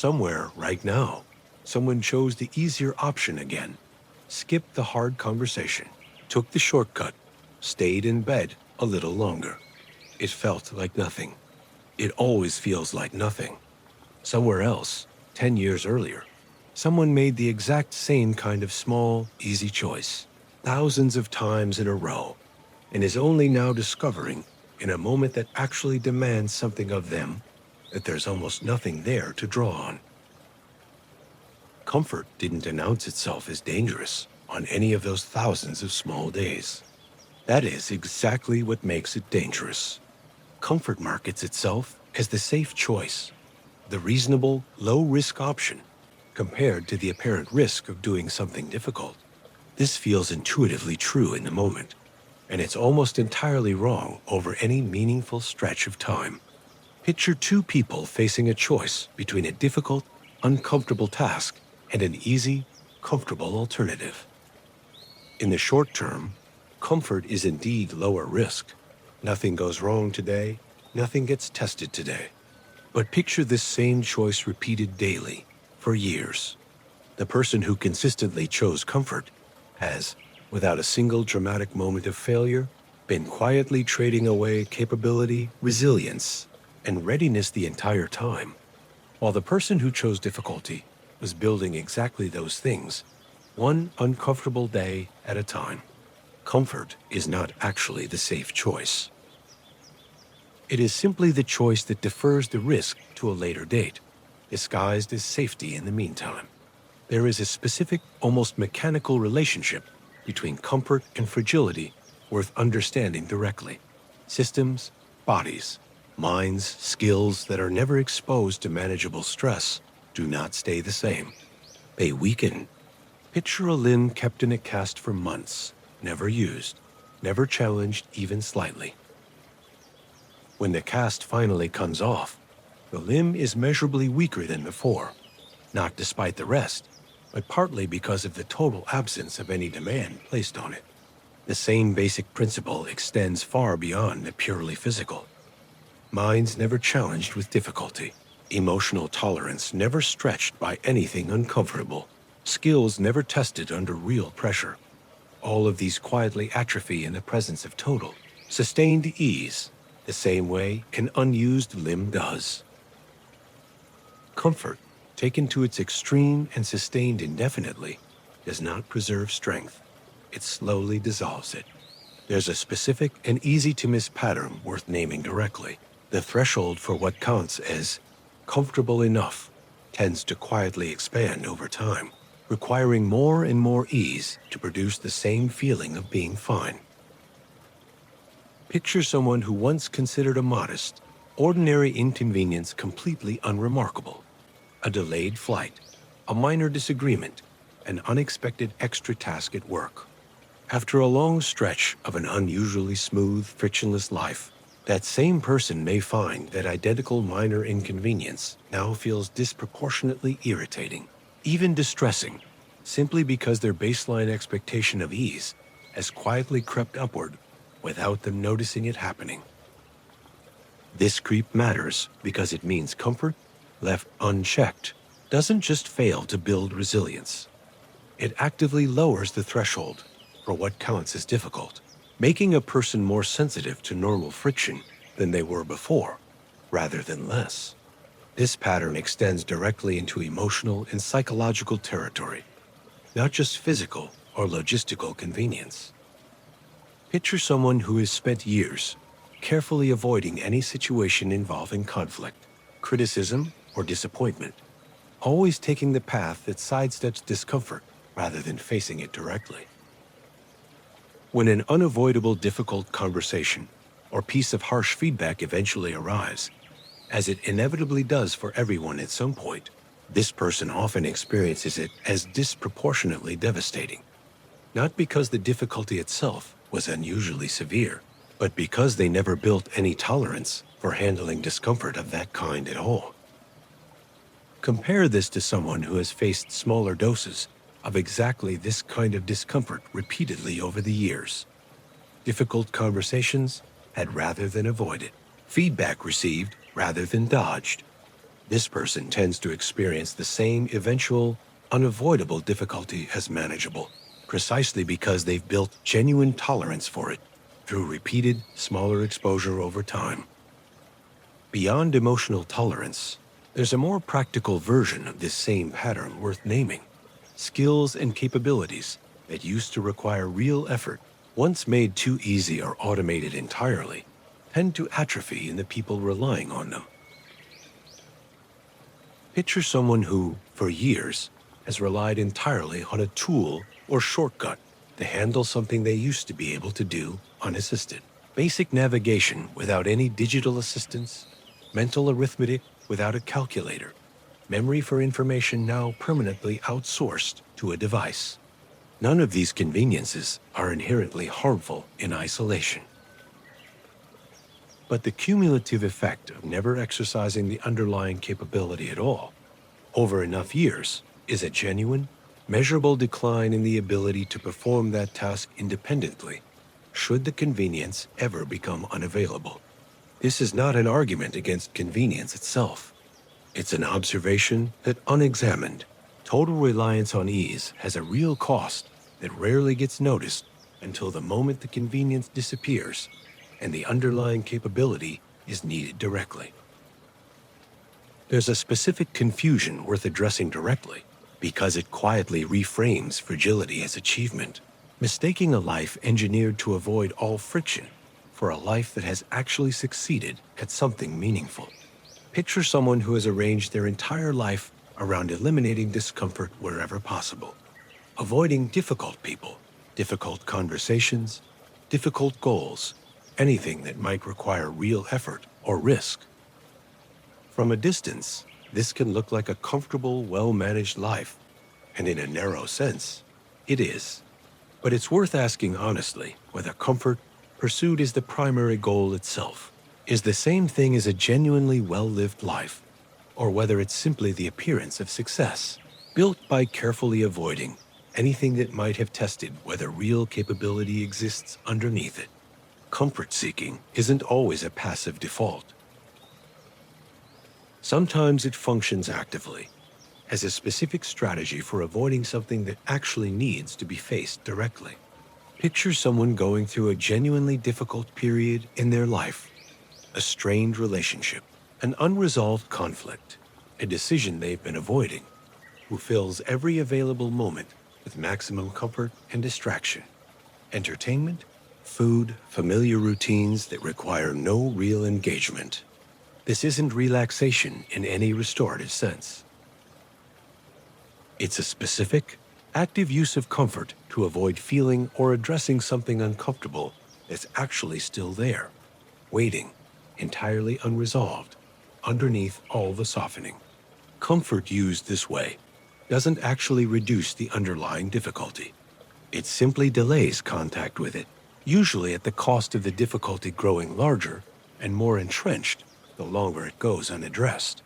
somewhere right now, someone chose the easier option again, skipped the hard conversation, took the shortcut, stayed in bed a little longer. It felt like nothing. It always feels like nothing. Somewhere else, 10 years earlier, someone made the exact same kind of small, easy choice, thousands of times in a row, and is only now discovering, in a moment that actually demands something of them, that there's almost nothing there to draw on. Comfort didn't announce itself as dangerous on any of those thousands of small days. That is exactly what makes it dangerous. Comfort markets itself as the safe choice, the reasonable, low-risk option, compared to the apparent risk of doing something difficult. This feels intuitively true in the moment, and it's almost entirely wrong over any meaningful stretch of time. Picture two people facing a choice between a difficult, uncomfortable task and an easy, comfortable alternative. In the short term, comfort is indeed lower risk. Nothing goes wrong today, nothing gets tested today. But picture this same choice repeated daily, for years. The person who consistently chose comfort has, without a single dramatic moment of failure, been quietly trading away capability, resilience, and readiness the entire time, while the person who chose difficulty was building exactly those things, one uncomfortable day at a time. Comfort is not actually the safe choice. It is simply the choice that defers the risk to a later date, disguised as safety in the meantime. There is a specific, almost mechanical relationship between comfort and fragility worth understanding directly. Systems, bodies, minds, skills that are never exposed to manageable stress do not stay the same. They weaken. Picture a limb kept in a cast for months, never used, never challenged even slightly. When the cast finally comes off, the limb is measurably weaker than before, not despite the rest, but partly because of the total absence of any demand placed on it. The same basic principle extends far beyond the purely physical. Minds never challenged with difficulty, emotional tolerance never stretched by anything uncomfortable, skills never tested under real pressure. All of these quietly atrophy in the presence of total, sustained ease, the same way an unused limb does. Comfort, taken to its extreme and sustained indefinitely, does not preserve strength. It slowly dissolves it. There's a specific and easy-to-miss pattern worth naming directly. The threshold for what counts as comfortable enough tends to quietly expand over time, requiring more and more ease to produce the same feeling of being fine. Picture someone who once considered a modest, ordinary inconvenience completely unremarkable. A delayed flight, a minor disagreement, an unexpected extra task at work. After a long stretch of an unusually smooth, frictionless life, that same person may find that identical minor inconvenience now feels disproportionately irritating, even distressing, simply because their baseline expectation of ease has quietly crept upward without them noticing it happening. This creep matters because it means comfort, left unchecked, doesn't just fail to build resilience. It actively lowers the threshold for what counts as difficult, making a person more sensitive to normal friction than they were before, rather than less. This pattern extends directly into emotional and psychological territory, not just physical or logistical convenience. Picture someone who has spent years carefully avoiding any situation involving conflict, criticism, or disappointment, always taking the path that sidesteps discomfort rather than facing it directly. When an unavoidable difficult conversation or piece of harsh feedback eventually arrives, as it inevitably does for everyone at some point, this person often experiences it as disproportionately devastating. Not because the difficulty itself was unusually severe, but because they never built any tolerance for handling discomfort of that kind at all. Compare this to someone who has faced smaller doses of exactly this kind of discomfort repeatedly over the years. Difficult conversations had rather than avoided, feedback received rather than dodged. This person tends to experience the same eventual, unavoidable difficulty as manageable, precisely because they've built genuine tolerance for it through repeated, smaller exposure over time. Beyond emotional tolerance, there's a more practical version of this same pattern worth naming. Skills and capabilities that used to require real effort, once made too easy or automated entirely, tend to atrophy in the people relying on them. Picture someone who, for years, has relied entirely on a tool or shortcut to handle something they used to be able to do unassisted. Basic navigation without any digital assistance, mental arithmetic without a calculator, memory for information now permanently outsourced to a device. None of these conveniences are inherently harmful in isolation. But the cumulative effect of never exercising the underlying capability at all, over enough years, is a genuine, measurable decline in the ability to perform that task independently, should the convenience ever become unavailable. This is not an argument against convenience itself. It's an observation that, unexamined, total reliance on ease has a real cost that rarely gets noticed until the moment the convenience disappears and the underlying capability is needed directly. There's a specific confusion worth addressing directly because it quietly reframes fragility as achievement, mistaking a life engineered to avoid all friction for a life that has actually succeeded at something meaningful. Picture someone who has arranged their entire life around eliminating discomfort wherever possible, avoiding difficult people, difficult conversations, difficult goals, anything that might require real effort or risk. From a distance, this can look like a comfortable, well-managed life, and in a narrow sense, it is. But it's worth asking honestly whether comfort, pursued as the primary goal itself, is the same thing as a genuinely well-lived life, or whether it's simply the appearance of success, built by carefully avoiding anything that might have tested whether real capability exists underneath it. Comfort-seeking isn't always a passive default. Sometimes it functions actively, as a specific strategy for avoiding something that actually needs to be faced directly. Picture someone going through a genuinely difficult period in their life, a strained relationship, an unresolved conflict, a decision they've been avoiding, who fills every available moment with maximum comfort and distraction, entertainment, food, familiar routines that require no real engagement. This isn't relaxation in any restorative sense. It's a specific, active use of comfort to avoid feeling or addressing something uncomfortable that's actually still there, waiting, entirely unresolved, underneath all the softening. Comfort used this way doesn't actually reduce the underlying difficulty. It simply delays contact with it, usually at the cost of the difficulty growing larger and more entrenched the longer it goes unaddressed.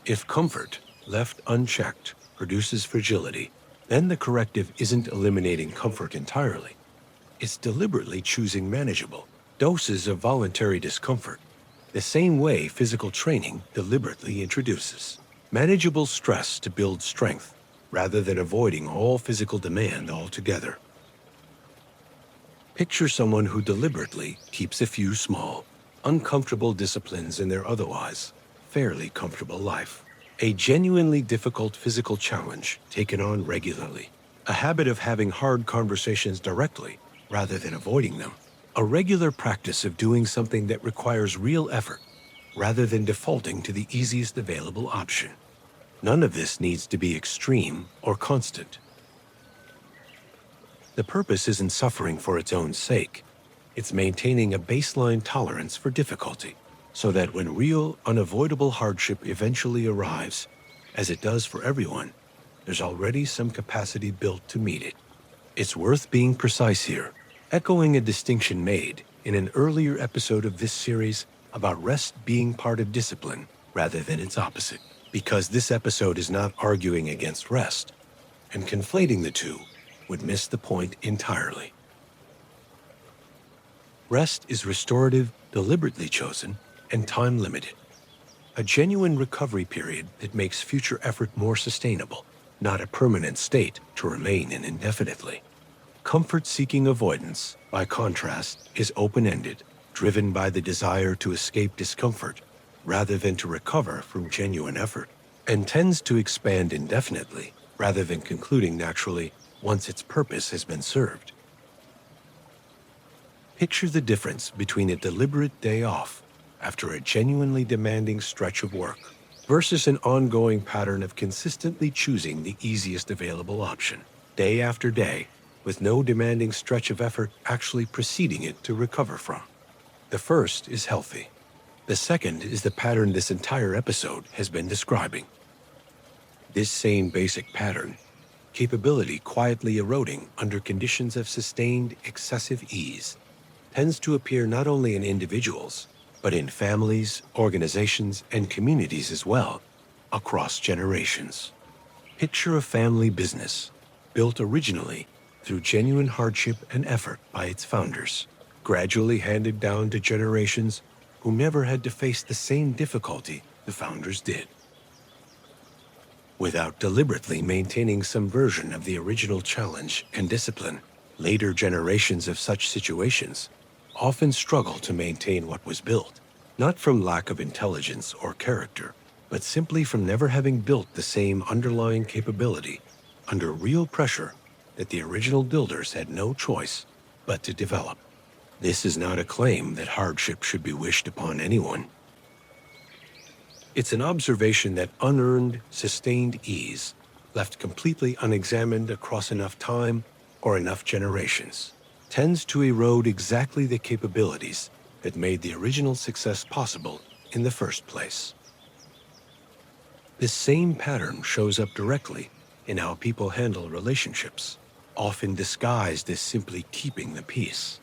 If comfort, left unchecked, produces fragility, then the corrective isn't eliminating comfort entirely. It's deliberately choosing manageable doses of voluntary discomfort, the same way physical training deliberately introduces manageable stress to build strength, rather than avoiding all physical demand altogether. Picture someone who deliberately keeps a few small, uncomfortable disciplines in their otherwise fairly comfortable life. A genuinely difficult physical challenge taken on regularly. A habit of having hard conversations directly rather than avoiding them. A regular practice of doing something that requires real effort rather than defaulting to the easiest available option. None of this needs to be extreme or constant. The purpose isn't suffering for its own sake. It's maintaining a baseline tolerance for difficulty, so that when real, unavoidable hardship eventually arrives, as it does for everyone, there's already some capacity built to meet it. It's worth being precise here, echoing a distinction made in an earlier episode of this series about rest being part of discipline rather than its opposite, because this episode is not arguing against rest, and conflating the two would miss the point entirely. Rest is restorative, deliberately chosen, and time-limited. a genuine recovery period that makes future effort more sustainable, not a permanent state to remain in indefinitely. Comfort-seeking avoidance, by contrast, is open-ended, driven by the desire to escape discomfort rather than to recover from genuine effort, and tends to expand indefinitely rather than concluding naturally once its purpose has been served. Picture the difference between a deliberate day off after a genuinely demanding stretch of work versus an ongoing pattern of consistently choosing the easiest available option, day after day, with no demanding stretch of effort actually preceding it to recover from. The first is healthy. The second is the pattern this entire episode has been describing. This same basic pattern, capability quietly eroding under conditions of sustained excessive ease, tends to appear not only in individuals, but in families, organizations, and communities as well, across generations. Picture a family business, built originally through genuine hardship and effort by its founders, gradually handed down to generations who never had to face the same difficulty the founders did. Without deliberately maintaining some version of the original challenge and discipline, later generations of such situations often struggle to maintain what was built, not from lack of intelligence or character, but simply from never having built the same underlying capability under real pressure that the original builders had no choice but to develop. This is not a claim that hardship should be wished upon anyone. It's an observation that unearned, sustained ease, left completely unexamined across enough time or enough generations, tends to erode exactly the capabilities that made the original success possible in the first place. This same pattern shows up directly in how people handle relationships, often disguised as simply keeping the peace.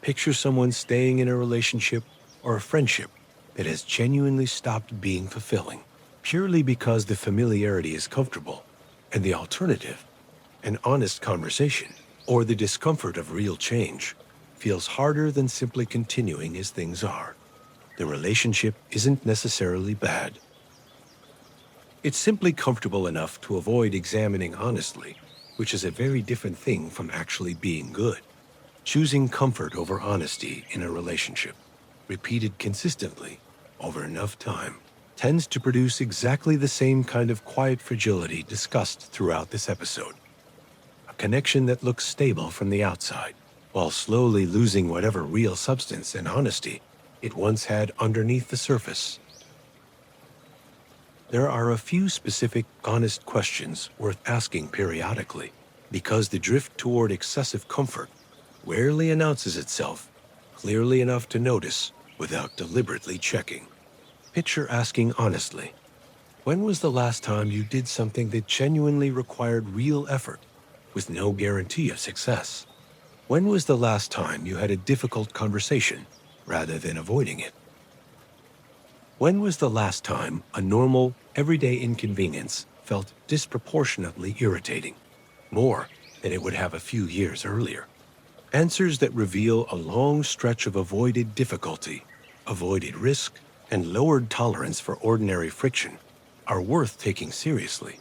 Picture someone staying in a relationship or a friendship that has genuinely stopped being fulfilling, purely because the familiarity is comfortable, and the alternative, an honest conversation, or the discomfort of real change, feels harder than simply continuing as things are. The relationship isn't necessarily bad. It's simply comfortable enough to avoid examining honestly, which is a very different thing from actually being good. Choosing comfort over honesty in a relationship, repeated consistently over enough time, tends to produce exactly the same kind of quiet fragility discussed throughout this episode. A connection that looks stable from the outside, while slowly losing whatever real substance and honesty it once had underneath the surface. There are a few specific, honest questions worth asking periodically, because the drift toward excessive comfort rarely announces itself clearly enough to notice without deliberately checking. Picture asking honestly, when was the last time you did something that genuinely required real effort with no guarantee of success? When was the last time you had a difficult conversation rather than avoiding it? When was the last time a normal, everyday inconvenience felt disproportionately irritating, more than it would have a few years earlier? Answers that reveal a long stretch of avoided difficulty, avoided risk, and lowered tolerance for ordinary friction are worth taking seriously,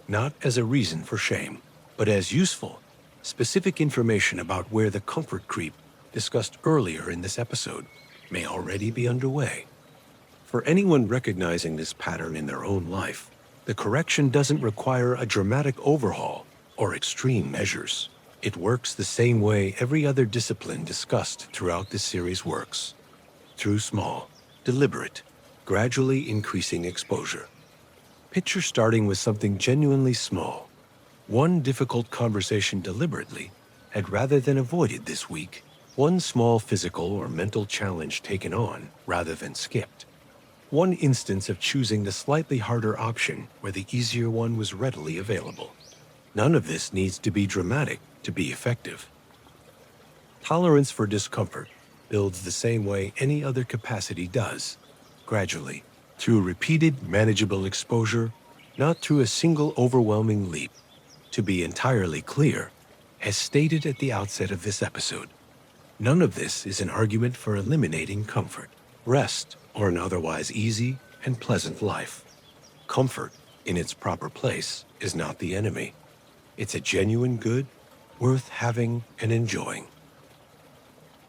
not as a reason for shame, but as useful, specific information about where the comfort creep discussed earlier in this episode may already be underway. For anyone recognizing this pattern in their own life, the correction doesn't require a dramatic overhaul or extreme measures. It works the same way every other discipline discussed throughout this series works, through small, deliberate, gradually increasing exposure. Picture starting with something genuinely small. One difficult conversation deliberately had rather than avoided this week. One small physical or mental challenge taken on rather than skipped. One instance of choosing the slightly harder option where the easier one was readily available. None of this needs to be dramatic to be effective. Tolerance for discomfort builds the same way any other capacity does, gradually, through repeated, manageable exposure, not through a single overwhelming leap. To be entirely clear, as stated at the outset of this episode, none of this is an argument for eliminating comfort, rest, or an otherwise easy and pleasant life. Comfort, in its proper place, is not the enemy. It's a genuine good worth having and enjoying.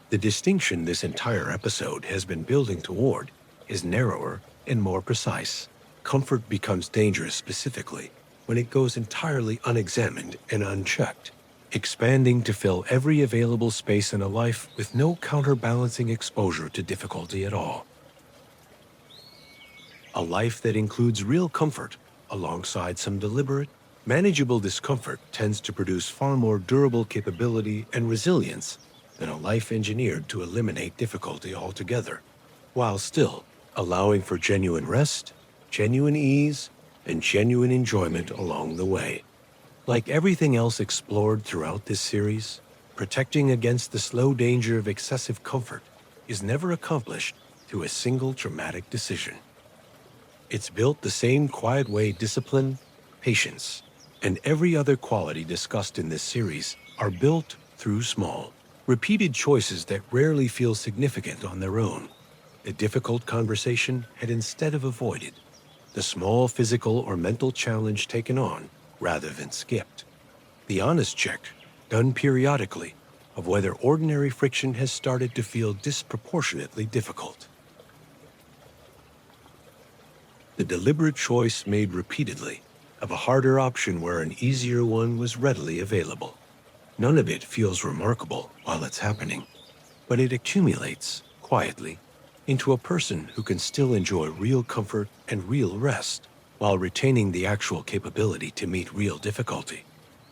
The distinction this entire episode has been building toward is narrower and more precise. Comfort becomes dangerous specifically when it goes entirely unexamined and unchecked, expanding to fill every available space in a life with no counterbalancing exposure to difficulty at all. A life that includes real comfort alongside some deliberate, manageable discomfort tends to produce far more durable capability and resilience than a life engineered to eliminate difficulty altogether, while still allowing for genuine rest, genuine ease, and genuine enjoyment along the way. Like everything else explored throughout this series, protecting against the slow danger of excessive comfort is never accomplished through a single dramatic decision. It's built the same quiet way discipline, patience, and every other quality discussed in this series are built through small, repeated choices that rarely feel significant on their own. A difficult conversation had instead of avoided, the small physical or mental challenge taken on rather than skipped. The honest check, done periodically, of whether ordinary friction has started to feel disproportionately difficult. The deliberate choice made repeatedly of a harder option where an easier one was readily available. None of it feels remarkable while it's happening, but it accumulates, quietly, into a person who can still enjoy real comfort and real rest while retaining the actual capability to meet real difficulty,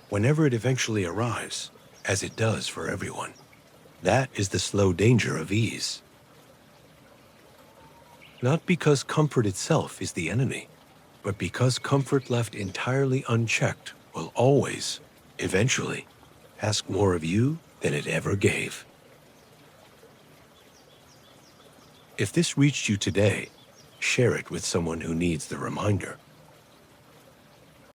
whenever it eventually arrives, as it does for everyone. That is the slow danger of ease. Not because comfort itself is the enemy, but because comfort left entirely unchecked will always, eventually, ask more of you than it ever gave. If this reached you today, share it with someone who needs the reminder.